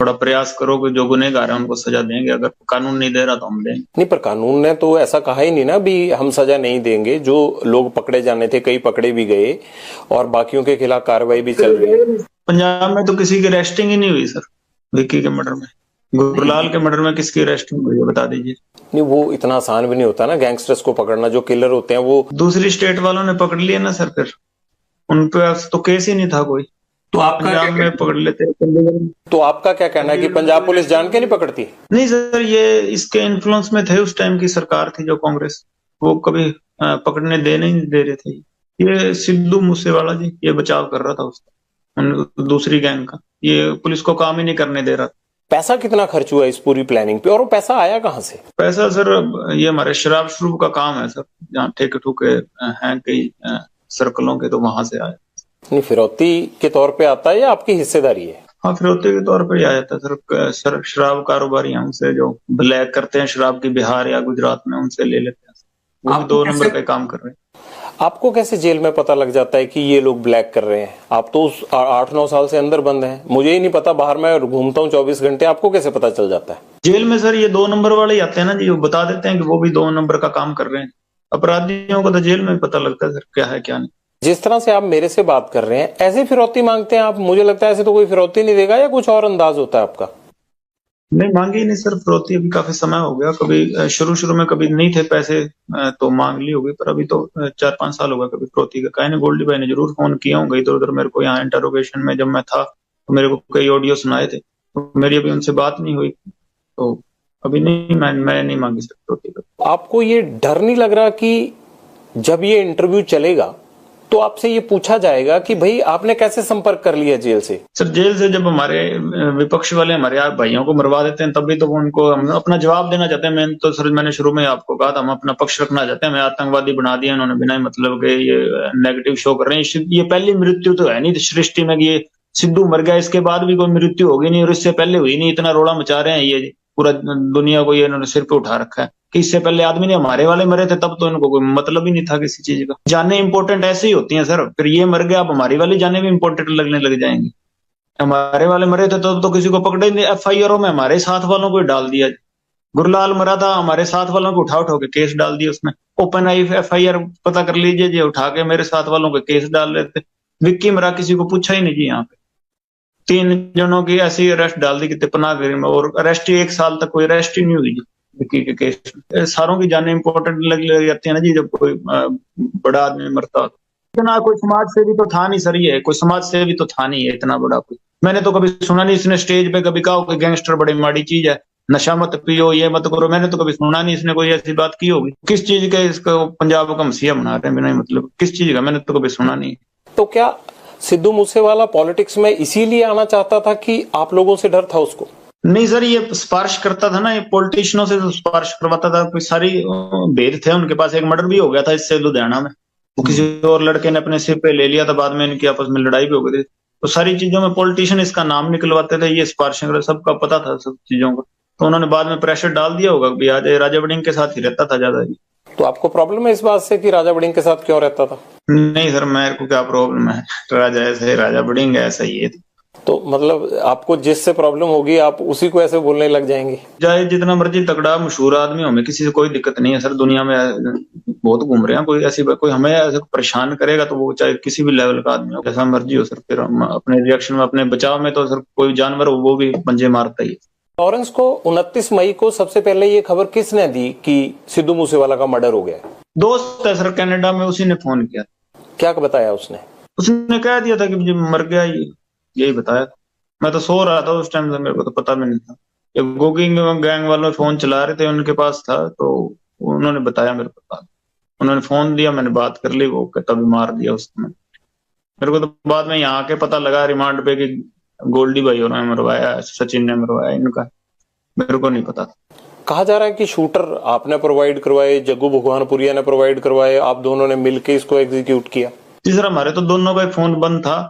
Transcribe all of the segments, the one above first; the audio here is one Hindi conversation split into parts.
थोड़ा प्रयास करो कि जो गुनहगार है उनको सजा देंगे, अगर कानून नहीं दे रहा तो हम देंगे। नहीं, पर कानून ने तो ऐसा कहा ही नहीं ना भी हम सजा नहीं देंगे। जो लोग पकड़े जाने थे कई पकड़े भी गए और बाकियों के खिलाफ कार्रवाई भी चल रही है। पंजाब में तो किसी की अरेस्टिंग ही नहीं हुई सर। विक्की के मर्डर में, गुरलाल के मर्डर में किसकी अरेस्टिंग हुई है बता दीजिए। नहीं, वो इतना आसान भी नहीं होता ना गैंगस्टर्स को पकड़ना। जो किलर होते हैं वो दूसरी स्टेट वालों ने पकड़ लिया ना सर, फिर उन पे तो केस ही नहीं था कोई। तो आपका पंजाब में पकड़ लेते चंडीगढ़ में। तो आपका क्या कहना है कि पंजाब पुलिस जान के नहीं पकड़ती? नहीं सर, ये इसके इन्फ्लुएंस में थे, उस टाइम की सरकार थी जो कांग्रेस, वो कभी पकड़ने देने ही नहीं दे रहे थे। ये सिद्धू मूसेवाला जी ये बचाव कर रहा था उसका, दूसरी गैंग का। ये पुलिस को काम ही नहीं करने दे रहा। पैसा कितना खर्च हुआ इस पूरी प्लानिंग पे और वो पैसा आया कहाँ से? पैसा सर ये हमारे शराब शुरू का काम है सर, जहाँ ठेके ठुके हैं कई सर्कलों के, तो वहां से आया। नहीं, फिरौती के तौर पे आता है या आपकी हिस्सेदारी है? हाँ, फिरौती के तौर पर ही आ जाता है सर। शराब कारोबारी हमसे जो ब्लैक करते हैं शराब की, बिहार या गुजरात में, उनसे ले लेते हैं। वो भी 2 नंबर पे काम कर रहे हैं। आपको कैसे जेल में पता लग जाता है कि ये लोग ब्लैक कर रहे हैं? आप तो 8-9 साल से अंदर बंद हैं। मुझे ही नहीं पता, बाहर मैं घूमता हूँ 24 घंटे। आपको कैसे पता चल जाता है? जेल में सर ये 2 नंबर वाले ही आते हैं ना जी, वो बता देते हैं कि वो भी 2 नंबर का काम कर रहे हैं। अपराधियों को तो जेल में पता लगता है सर क्या है क्या नहीं। जिस तरह से आप मेरे से बात कर रहे हैं ऐसे फिरौती मांगते हैं आप? मुझे लगता है ऐसे तो कोई फिरौती नहीं देगा, या कुछ और अंदाज होता है आपका? नहीं, मांगी ही नहीं सर फिरौती। अभी काफी समय हो गया, कभी शुरू में कभी नहीं थे पैसे तो मांग ली होगी, पर अभी तो 4-5 साल हो गए कभी फिरौती का कहीं नहीं। गोल्डी भाई ने जरूर फोन किया होगा इधर उधर मेरे को, यहाँ इंटरोगेशन में जब मैं था तो मेरे को कई ऑडियो सुनाए थे, तो मेरी अभी उनसे बात नहीं हुई, तो अभी नहीं, मैं नहीं मांगी सर फिरौती का। आपको ये डर नहीं लग रहा कि जब ये इंटरव्यू चलेगा तो आपसे ये पूछा जाएगा कि भाई आपने कैसे संपर्क कर लिया जेल से? सर जेल से जब हमारे विपक्ष वाले हमारे भाइयों को मरवा देते हैं तभी तो वो उनको हम अपना जवाब देना चाहते हैं। मैं तो सर मैंने शुरू में आपको कहा था हम अपना पक्ष रखना चाहते हैं। हमें आतंकवादी बना दिया इन्होंने बिना मतलब के, ये नेगेटिव शो कर रहे हैं। ये पहली मृत्यु तो है नहीं सृष्टि में, ये सिद्धू मर गया इसके बाद भी कोई मृत्यु होगी नहीं, और इससे पहले हुई नहीं। इतना रोड़ा मचा रहे हैं ये पूरा दुनिया को, ये इन्होंने सिर पे उठा रखा है कि इससे पहले आदमी ने हमारे वाले मरे थे तब तो इनको कोई मतलब ही नहीं था किसी चीज का। जाने इंपॉर्टेंट ऐसे ही होती हैं सर, फिर ये मर गया अब हमारी वाली जाने भी इंपॉर्टेंट लगने लग जाएंगी। हमारे वाले मरे थे तब तो किसी को पकड़े नहीं। FIR में हमारे साथ वालों को डाल दिया। गुरलाल मरा था, हमारे साथ वालों को उठा के केस डाल दिया उसमें। ओपन FIR पता कर लीजिए जी, उठा के मेरे साथ वालों के केस डाल रहे थे। विक्की मरा, किसी को पूछा ही नहीं जी। यहाँ पे 3 जनों की ऐसी अरेस्ट डाल दी कि तिपनागिरी में, और अरेस्ट ही 1 साल तक कोई अरेस्ट ही नहीं हुई जी विक्की के केस में। सारों की जाने इंपॉर्टेंट लग जाती है ना जी जब कोई बड़ा आदमी मरता हो। इतना कोई समाज सेवी तो था नहीं सर, ये कोई समाज सेवी तो था नहीं है इतना बड़ा कोई। मैंने तो कभी सुना नहीं इसने स्टेज पे कभी कहा कि गैंगस्टर बड़ी माड़ी चीज है, नशा मत पियो, ये मत करो। मैंने तो कभी सुना नहीं इसने कोई ऐसी बात की होगी। किस चीज का इसका पंजाब का मसीहा बना रहे हैं बिना मतलब, किस चीज का? मैंने तो कभी सुना नहीं। तो क्या सिद्धू मूसेवाला पॉलिटिक्स में इसीलिए आना चाहता था कि आप लोगों से डर था उसको? नहीं सर, ये सिफारिश करता था ना, ये पॉलिटिशियनों से सिफारिश करवाता था। कोई सारी भेद थे उनके पास। एक मर्डर भी हो गया था इससे लुधियाना में, वो किसी और लड़के ने अपने सिर पे ले लिया था, बाद में इनकी आपस में लड़ाई भी हो गई थी। तो सारी चीजों में पॉलिटिशियन इसका नाम निकलवाते थे, ये सिफारिशें कर, सबका पता था सब चीजों का। तो उन्होंने बाद में प्रेशर डाल दिया होगा कि आज राजा वड़िंग के साथ ही रहता था ज्यादा। तो आपको प्रॉब्लम है इस बात से कि राजा वड़िंग के साथ क्यों रहता था? नहीं सर, मेरे को क्या प्रॉब्लम है, राजा ऐसे है, राजा वड़िंग ऐसा ही है। तो मतलब आपको जिससे प्रॉब्लम होगी आप उसी को ऐसे बोलने लग जाएंगे? चाहे जितना मर्जी तगड़ा मशहूर आदमी हो, हमें किसी से कोई दिक्कत नहीं है सर। दुनिया में बहुत घूम रहे हैं, कोई ऐसी कोई हमें ऐसे परेशान करेगा तो वो चाहे किसी भी लेवल का आदमी हो, जैसा मर्जी हो सर। फिर हम अपने रिएक्शन में, अपने बचाव में तो सर कोई जानवर हो वो भी पंजे मारता ही है। लॉरेंस को 29 मई को सबसे पहले ये खबर किसने दी कि सिद्धू मूसेवाला का मर्डर हो गया? दोस्त है सर कनाडा में, उसी ने फोन किया। क्या बताया उसने? उसने कह दिया था कि मुझे मर गया, यही बताया। मैं तो सो रहा था उस टाइम से, मेरे को तो पता भी नहीं था। ये गोगिंग गैंग वाले फोन चला रहे थे, उनके पास था, तो उन्होंने बताया मेरे को। उन्होंने फोन दिया, मैंने बात कर ली, वो तभी मार दिया उसने। मेरे को तो बाद में यहाँ के पता लगा रिमांड पे कि गोल्डी भाई उन्होंने मरवाया, सचिन ने मरवाया इनका, मेरे को नहीं पता। कहा जा रहा है कि शूटर आपने प्रोवाइड करवाए, जग्गू भगवानपुरिया ने प्रोवाइड करवाए, आप दोनों ने मिलकर इसको एग्जीक्यूट किया। जी सर, हमारे तो दोनों का फोन बंद था,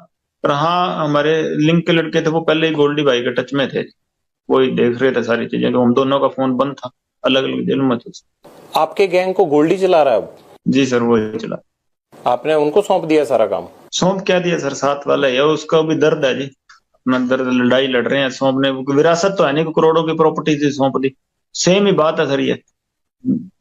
पर हाँ हमारे लिंक के लड़के थे वो पहले ही गोल्डी भाई के टच में थे, वही देख रहे थे सारी चीजें। तो हम दोनों का फोन बंद था, अलग अलग जेल में थे। आपके गैंग को गोल्डी चला रहा है अब? जी सर, वही चला। आपने उनको सौंप दिया सारा काम? सौंप क्या दिया सर, साथ वाला है, उसका भी दर्द है जी। अपना लड़ाई लड़ रहे हैं, सौंपने विरासत तो है नहीं, करोड़ों की प्रॉपर्टी थी सौंप दी। सेम ही बात है सर ये।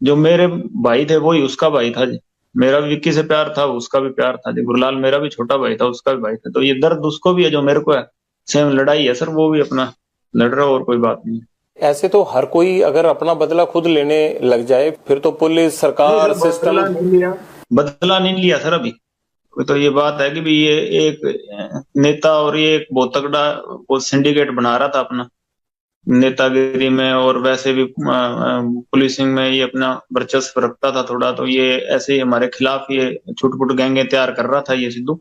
जो मेरे भाई थे वही उसका भाई था जी, मेरा भी विक्की से प्यार था, उसका भी प्यार था जी। गुरलाल मेरा भी छोटा भाई था, उसका भी भाई था, तो ये दर्द उसको भी है जो मेरे को है। सेम लड़ाई है सर, वो भी अपना लड़ रहा है और कोई बात नहीं। ऐसे तो हर कोई अगर अपना बदला खुद लेने लग जाए फिर तो पुलिस सरकार सिस्टम। बदला नहीं लिया सर अभी। तो ये बात है कि भी ये एक नेता और ये एक बहुत तगड़ा वो सिंडिकेट बना रहा था अपना नेतागिरी में, और वैसे भी पुलिसिंग में ये अपना वर्चस्व रखता था थोड़ा। तो ये ऐसे ही हमारे खिलाफ ये छुटपुट गैंगे तैयार कर रहा था ये सिद्धू।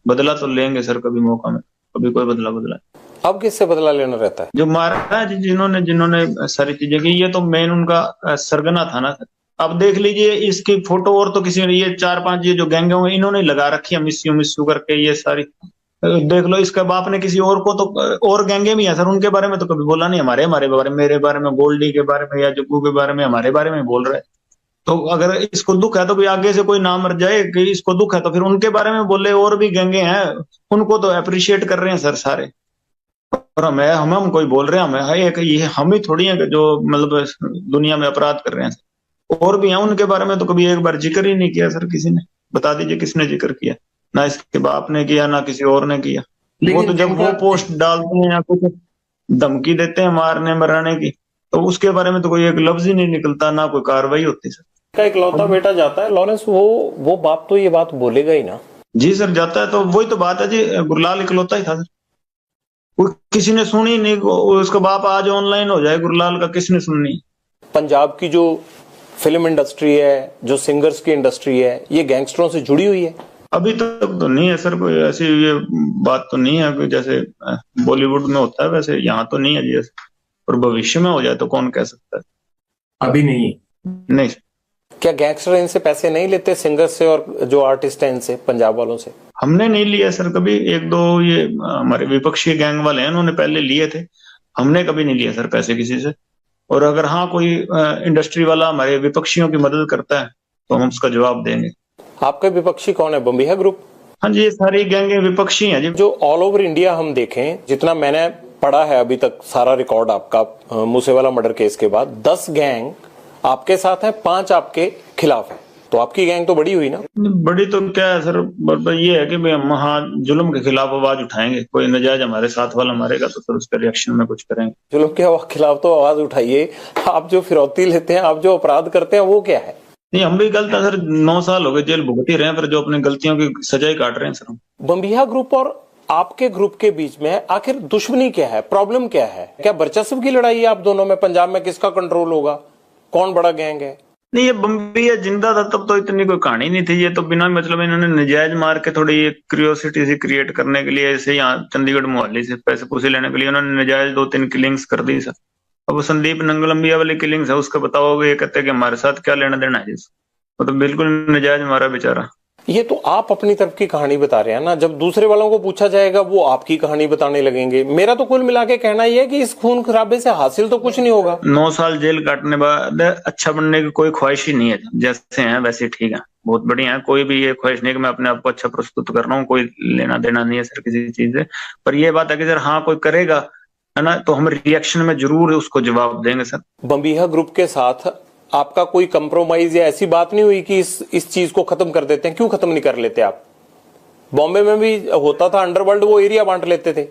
बदला तो लेंगे सर कभी मौका में, कभी कोई बदला। अब किससे बदला लेना रहता है? जो मारा है जिन्होंने जिन्होंने सारी चीजें की, ये तो मेन उनका सरगना था ना। अब देख लीजिए इसकी फोटो, और तो किसी ने, ये 4-5 ये जो गैंगे हुए इन्होंने लगा रखी है मिस्यू करके ये सारी। देख लो इसके बाप ने किसी और को तो, और गैंगे भी है सर, उनके बारे में तो कभी बोला नहीं। हमारे हमारे बारे में, मेरे बारे में, गोल्डी के बारे में या जुग्गू के बारे में, हमारे बारे में बोल रहे हैं। तो अगर इसको दुख है तो भी आगे से कोई ना मर जाए कि इसको दुख है, तो फिर उनके बारे में बोले। और भी गैंगे हैं, उनको तो अप्रिशिएट कर रहे हैं सर सारे। और हम कोई बोल रहे हैं, हमें एक ये हम ही थोड़ी है जो मतलब दुनिया में अपराध कर रहे हैं। और भी हैं, उनके बारे में तो कभी एक बार जिक्र ही नहीं किया सर किसी ने। बता दीजिए किसने जिक्र किया? ना इसके बाप ने किया, ना किसी और ने किया। वो तो जब वो पोस्ट डालते हैं या कुछ धमकी देते हैं मारने मराने की, तो उसके बारे में तो कोई एक लफ्ज ही नहीं निकलता, ना कोई कार्रवाई होती सर। का इकलौता बेटा जाता है लॉरेंस, वो बाप तो ये बात बोलेगा ही ना। जी सर जाता है, तो वही तो बात है जी, गुरलाल इकलौता ही था सर, किसी ने सुनी नहीं। उसका बाप आज ऑनलाइन हो जाए, गुरलाल का किसने सुननी? पंजाब की जो फिल्म इंडस्ट्री है, जो सिंगर्स की इंडस्ट्री है, ये गैंगस्टरों से जुड़ी हुई है। अभी तक तो नहीं है सर कोई ऐसी ये बात तो नहीं है कि जैसे बॉलीवुड में होता है वैसे यहाँ तो नहीं है जी। और भविष्य में हो जाए तो कौन कह सकता है। अभी नहीं। नहीं। क्या गैंगस्टर इनसे पैसे नहीं लेते, सिंगर्स से और जो आर्टिस्ट हैं इनसे, पंजाब वालों से? हमने नहीं लिया सर कभी। एक दो ये हमारे विपक्षी गैंग वाले हैं, उन्होंने पहले लिए थे। हमने कभी नहीं लिया सर पैसे किसी से। और अगर हाँ कोई इंडस्ट्री वाला हमारे विपक्षियों की मदद करता है तो हम उसका जवाब देंगे। आपका विपक्षी कौन है? बम्बिहा ग्रुप? हाँ जी, ये सारी गैंगे विपक्षी हैं जी। जो ऑल ओवर इंडिया हम देखें, जितना मैंने पढ़ा है अभी तक सारा रिकॉर्ड आपका मूसेवाला मर्डर केस के बाद, 10 गैंग आपके साथ हैं, 5 आपके खिलाफ है। तो आपकी गैंग तो बड़ी हुई ना? बड़ी तो क्या है सर, ये है कि हम हाँ जुल्म के खिलाफ आवाज उठाएंगे। कोई नजायज हमारे साथ वाला मारेगा तो फिर उसके रिएक्शन में कुछ करेंगे। जुल्म के खिलाफ तो आवाज उठाइए। आप जो फिरौती लेते हैं, आप जो अपराध करते हैं, वो क्या है? नहीं, हम भी गलत है सर। 9 साल हो गए जेल भुगत ही रहे हैं, फिर जो अपनी गलतियों की सजाई काट रहे हैं सर। बम्बिहा ग्रुप और आपके ग्रुप के बीच में आखिर दुश्मनी क्या है, प्रॉब्लम क्या है? क्या वर्चस्व की लड़ाई है आप दोनों में? पंजाब में किसका कंट्रोल होगा, कौन बड़ा गैंग है? नहीं, ये बम्बिया जिंदा था तब तो इतनी कोई कहानी नहीं थी। ये तो बिना मतलब इन्होंने नजायज मार के थोड़ी ये क्यूरियोसिटी सी क्रिएट करने के लिए, ऐसे यहाँ चंडीगढ़ मोहाली से पैसे पूसे लेने के लिए उन्होंने नजायज 2-3 किलिंग्स कर दी सर। अब संदीप नंगलंबिया वाली किलिंग्स है, उसका बताओगे ये कहते हैं कि हमारे साथ क्या लेना देना है। वो तो बिल्कुल नजायज मारा बेचारा। ये तो आप अपनी तरफ की कहानी बता रहे हैं ना, जब दूसरे वालों को पूछा जाएगा वो आपकी कहानी बताने लगेंगे। मेरा तो कुल मिला के कहना ही है कि इस खून खराबे से हासिल तो कुछ नहीं होगा। 9 साल जेल काटने बाद अच्छा बनने की कोई ख्वाहिश ही नहीं है। जैसे हैं वैसे ठीक है, बहुत बढ़िया है। कोई भी ये ख्वाहिश नहीं कि मैं अपने आप को अच्छा प्रस्तुत कर रहा हूँ, कोई लेना देना नहीं है सर किसी चीज से। पर ये बात है कि सर हाँ कोई करेगा है ना, तो हम रिएक्शन में जरूर उसको जवाब देंगे सर। बम्बिहा ग्रुप के साथ आपका कोई कंप्रोमाइज या ऐसी बात नहीं हुई कि इस चीज को खत्म कर देते हैं? क्यों खत्म नहीं कर लेते आप? बॉम्बे में भी होता था अंडरवर्ल्ड, वो एरिया बांट लेते थे।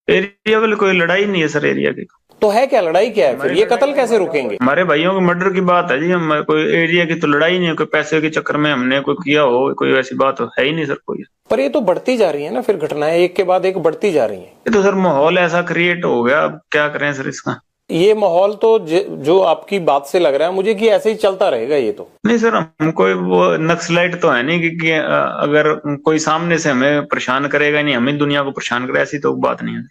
एरिया वाली कोई लड़ाई नहीं है सर एरिया की। तो है क्या लड़ाई? क्या है फिर? ये कत्ल कैसे रुकेंगे? हमारे भाइयों के मर्डर की बात है जी। हम कोई एरिया की तो लड़ाई नहीं है, कोई पैसे के चक्कर में हमने कोई किया हो, कोई ऐसी बात है ही नहीं सर कोई। पर ये तो बढ़ती जा रही है ना, फिर घटनाएं एक के बाद एक बढ़ती जा रही है। ये तो सर माहौल ऐसा क्रिएट हो गया, अब क्या करें सर इसका। ये माहौल तो जो आपकी बात से लग रहा है मुझे कि ऐसे ही चलता रहेगा ये तो। नहीं सर, हम कोई वो नक्सलाइट तो है नहीं कि अगर कोई सामने से हमें परेशान करेगा नहीं, हमें दुनिया को परेशान करे, ऐसी तो बात नहीं है।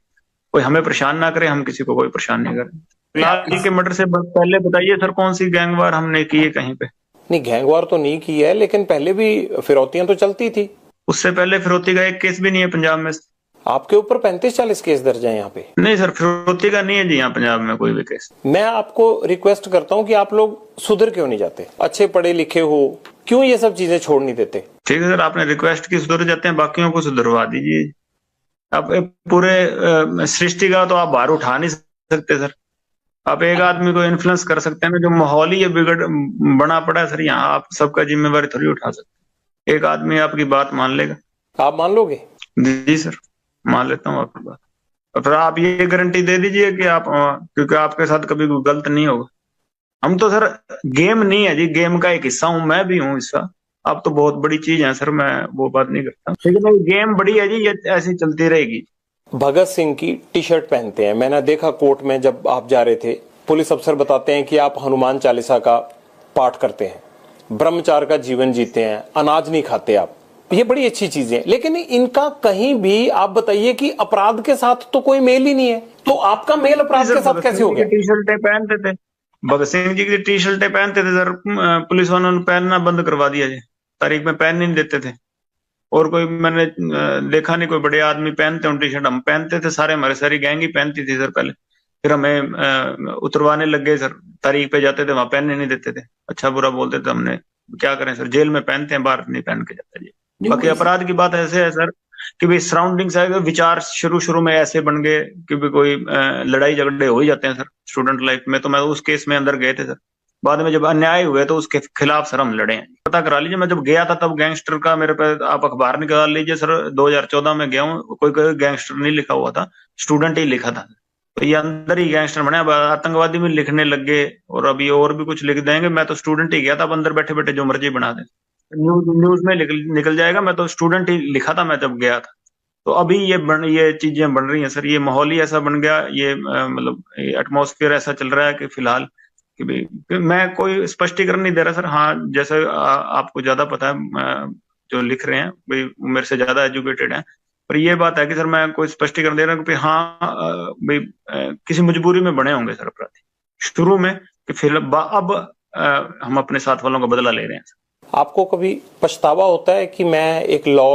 कोई हमें परेशान ना करे, हम किसी को कोई परेशान नहीं करें। फिलहाल के मर्डर से पहले बताइए सर कौन सी गैंगवार हमने की है कहीं पे? नहीं, गैंगवार तो नहीं की है, लेकिन पहले भी फिरौतियां तो चलती थी। उससे पहले फिरौती का एक केस भी नहीं है पंजाब में। आपके ऊपर 35-40 केस दर्ज है यहाँ पे? नहीं सर, फिरौती का नहीं है जी यहाँ पंजाब में कोई भी केस। मैं आपको रिक्वेस्ट करता हूँ कि आप लोग सुधर क्यों नहीं जाते? अच्छे पढ़े लिखे हो, क्यों ये सब चीजें छोड़ नहीं देते? ठीक है सर, आपने रिक्वेस्ट की, सुधर जाते हैं, बाकियों को सुधरवा दीजिए। आप पूरे सृष्टि का तो आप भार उठा नहीं सकते सर। आप एक आदमी को इन्फ्लुएंस कर सकते हैं ना, जो माहौल ही ये बिगड़ बना पड़ा है सर, यहाँ आप सबका जिम्मेवारी थोड़ी उठा सकते। एक आदमी आपकी बात मान लेगा। आप मान लोगे? जी सर, मान लेता हूँ आपकी बात। और फिर आप ये गारंटी दे दीजिए कि आप क्योंकि आपके साथ कभी कोई गलत नहीं होगा। हम तो सर, गेम नहीं है जी, गेम का एक हिस्सा हूँ, मैं भी हूँ हिस्सा। आप तो बहुत बड़ी चीज है सर, मैं वो बात नहीं करता, लेकिन गेम बड़ी है जी, ये ऐसी चलती रहेगी। भगत सिंह की टी शर्ट पहनते हैं, मैंने देखा कोर्ट में जब आप जा रहे थे, पुलिस अफसर बताते हैं कि आप हनुमान चालीसा का पाठ करते हैं, ब्रह्मचार्य का जीवन जीते हैं, अनाज नहीं खाते आप, ये बड़ी अच्छी चीजें, लेकिन इनका कहीं भी आप बताइए कि अपराध के साथ तो कोई मेल ही नहीं है, तो आपका मेल अपराध के साथ कैसे हो गया? टी शर्टें पहनते थे, भगत सिंह जी की टी शर्टें पहनते थे सर, पुलिस वालों ने पहनना बंद करवा दिया जी, तारीख में पहन नहीं देते थे। और कोई मैंने देखा नहीं कोई बड़े आदमी पहनते टी शर्ट, हम पहनते थे सारे, हमारे सारी गैंग ही पहनती थी सर पहले। फिर हमें उतरवाने लग गए सर, तारीख पे जाते थे वहां पहनने नहीं देते थे, अच्छा बुरा बोलते थे। हमने क्या करें सर, जेल में पहनते हैं, बाहर नहीं पहन के जाते जी। बाकी अपराध की बात ऐसे है सर कि भाई सराउंडिंग से विचार शुरू शुरू में ऐसे बन गए कि भी कोई लड़ाई झगड़े हो ही जाते हैं सर स्टूडेंट लाइफ में। तो मैं उस केस में अंदर गए थे सर, बाद में जब अन्याय हुए तो उसके खिलाफ सर हम लड़े हैं। पता करा लीजिए, मैं जब गया था तब गैंगस्टर का मेरे पे आप अखबार निकाल लीजिए सर, 2014 में गया हूँ, कोई कोई गैंगस्टर नहीं लिखा हुआ था, स्टूडेंट ही लिखा था। तो ये अंदर ही गैंगस्टर बने, अब आतंकवादी भी लिखने लग गए और अभी और भी कुछ लिख देंगे। मैं तो स्टूडेंट ही गया था, अब अंदर बैठे बैठे जो मर्जी बना दे, न्यूज में निकल जाएगा। मैं तो स्टूडेंट ही लिखा था मैं जब गया था। तो अभी ये चीजें बन रही हैं सर, ये माहौल ही ऐसा बन गया, ये मतलब एटमॉस्फेयर ऐसा चल रहा है कि फिलहाल कि भाई कि मैं कोई स्पष्टीकरण नहीं दे रहा सर। हाँ, जैसे आपको ज्यादा पता है, जो लिख रहे हैं भाई वो मेरे से ज्यादा एजुकेटेड है, पर ये बात है कि सर मैं कोई स्पष्टीकरण दे रहा हूँ कि हाँ भाई किसी मजबूरी में बने होंगे सर अपराधी शुरू में, कि फिर अब हम अपने साथ वालों का बदला ले रहे हैं। आपको कभी पछतावा होता है कि मैं एक लॉ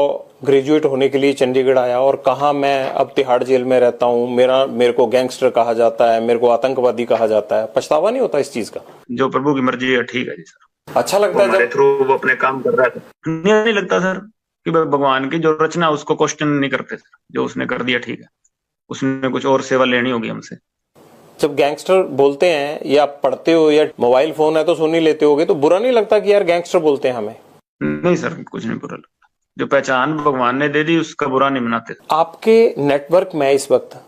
ग्रेजुएट होने के लिए चंडीगढ़ आया और कहा मैं अब तिहाड़ जेल में रहता हूँ, मेरे को गैंगस्टर कहा जाता है, मेरे को आतंकवादी कहा जाता है, पछतावा नहीं होता इस चीज का? जो प्रभु की मर्जी है, ठीक है जी सर। अच्छा लगता है जब थ्रू वो अपने काम कर रहा है, नहीं लगता सर कि भगवान की जो रचना उसको क्वेश्चन नहीं करते सर, जो उसने कर दिया ठीक है, उसने कुछ और सेवा लेनी होगी हमसे। जब गैंगस्टर बोलते हैं या पढ़ते हो या मोबाइल फोन है तो सुन ही लेते होगे, तो बुरा नहीं लगता कि यार गैंगस्टर बोलते हैं हमें? नहीं सर, कुछ नहीं बुरा लगता, जो पहचान भगवान ने दे दी उसका बुरा नहीं मनाते। आपके नेटवर्क में इस वक्त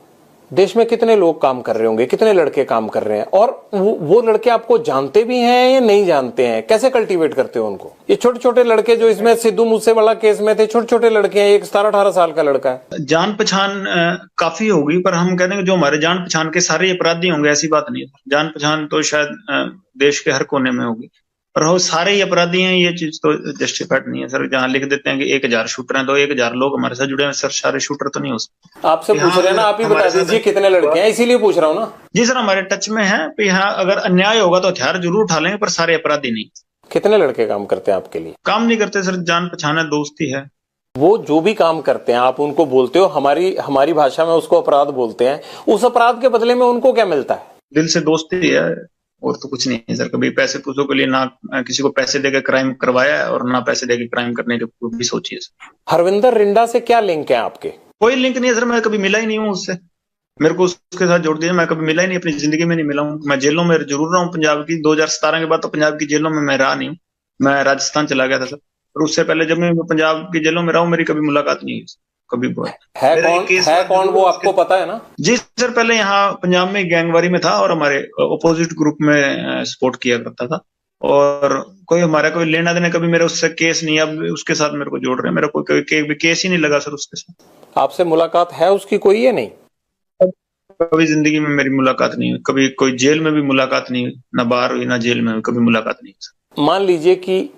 देश में कितने लोग काम कर रहे होंगे, कितने लड़के काम कर रहे हैं, और वो लड़के आपको जानते भी हैं या नहीं जानते हैं? कैसे कल्टीवेट करते हो उनको? ये छोटे छोटे लड़के जो इसमें सिद्धू मूसेवाला केस में थे, छोटे छोटे लड़के हैं, एक 17-18 साल का लड़का है। जान पहचान काफी होगी, पर हम कहते हैं जो हमारे जान पहचान के सारे अपराधी होंगे ऐसी बात नहीं है। जान पहचान तो शायद देश के हर कोने में होगी, पर वो सारे ही अपराधी हैं ये चीज तो जस्टिफाइड नहीं है सर। जहाँ लिख देते हैं कि 1000 शूटर हैं तो 1000 लोग हमारे साथ जुड़े हैं सर, सारे शूटर तो नहीं हो सकते। आपसे पूछ रहे हैं ना, आप ही बता दीजिए कितने लड़के हैं, इसीलिए पूछ रहा हूँ ना। जी सर, हमारे टच में है कि हाँ अगर अन्याय होगा तो हथियार जरूर उठा लेंगे, पर सारे अपराधी नहीं। कितने लड़के काम करते हैं आपके लिए? काम नहीं करते सर, जान पहचान है, दोस्ती है। वो जो भी काम करते हैं आप उनको बोलते हो, हमारी भाषा में उसको अपराध बोलते हैं, उस अपराध के बदले में उनको क्या मिलता है? दिल से दोस्ती है और तो कुछ नहीं है सर। कभी पैसे पूछो के लिए ना किसी को पैसे देकर क्राइम करवाया है और ना पैसे देकर क्राइम करने की भी सोची है सर। हरविंदर रिंडा से क्या लिंक है आपके? कोई लिंक नहीं है सर, मैं कभी मिला ही नहीं हूँ उससे, मेरे को उसके साथ जोड़ दिया, मैं कभी मिला ही नहीं, अपनी जिंदगी में नहीं मिला हूँ। मैं जेलों में जरूर रहा हूँ पंजाब की, 2017 के बाद तो पंजाब की जेलों में मैं रहा नहीं हूँ, मैं राजस्थान चला गया था सर। और उससे पहले जब मैं पंजाब की जेलों में रहा हूँ मेरी कभी मुलाकात नहीं हुई कभी। है कौन वो आपको पता है ना? जी सर, पहले यहाँ पंजाब में गैंगवारी में था और हमारे अपोजिट ग्रुप में सपोर्ट किया करता था, और कोई लेना देना कभी मेरा उससे केस नहीं, अब उसके साथ मेरे को जोड़ रहे हैं, मेरा कोई केस ही नहीं लगा सर उसके साथ। आपसे मुलाकात है उसकी कोई या नहीं? कभी जिंदगी में मेरी मुलाकात नहीं हुई, कभी कोई जेल में भी मुलाकात नहीं हुई, ना बाहर हुई ना जेल में हुई, कभी मुलाकात नहीं हुई। मान लीजिए कि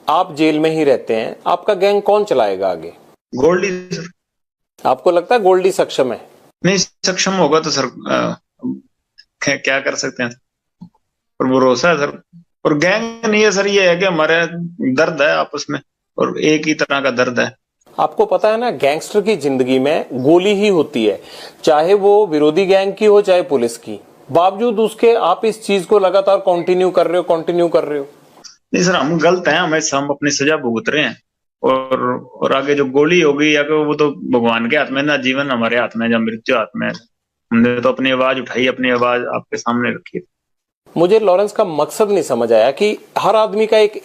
आप जेल में ही रहते हैं, आपका गैंग कौन चलाएगा आगे? गोल्डी सर। आपको लगता है गोल्डी सक्षम है? नहीं, सक्षम होगा तो सर क्या कर सकते हैं, पर भरोसा है सर। और गैंग नहीं है सर, ये है कि हमारे दर्द है आपस में और एक ही तरह का दर्द है। आपको पता है ना, गैंगस्टर की जिंदगी में गोली ही होती है, चाहे वो विरोधी गैंग की हो चाहे पुलिस की, बावजूद उसके आप इस चीज को लगातार कंटिन्यू कर रहे हो। नहीं सर, हम गलत हैं, हम अपनी सजा भुगत रहे हैं और आगे जो गोली होगी या वो तो भगवान के हाथ में, ना जीवन हमारे हाथ में, या मृत्यु हाथ में। हमने तो अपनी आवाज उठाई, अपनी आवाज आपके सामने रखी। मुझे लॉरेंस का मकसद नहीं समझ आया कि हर आदमी का एक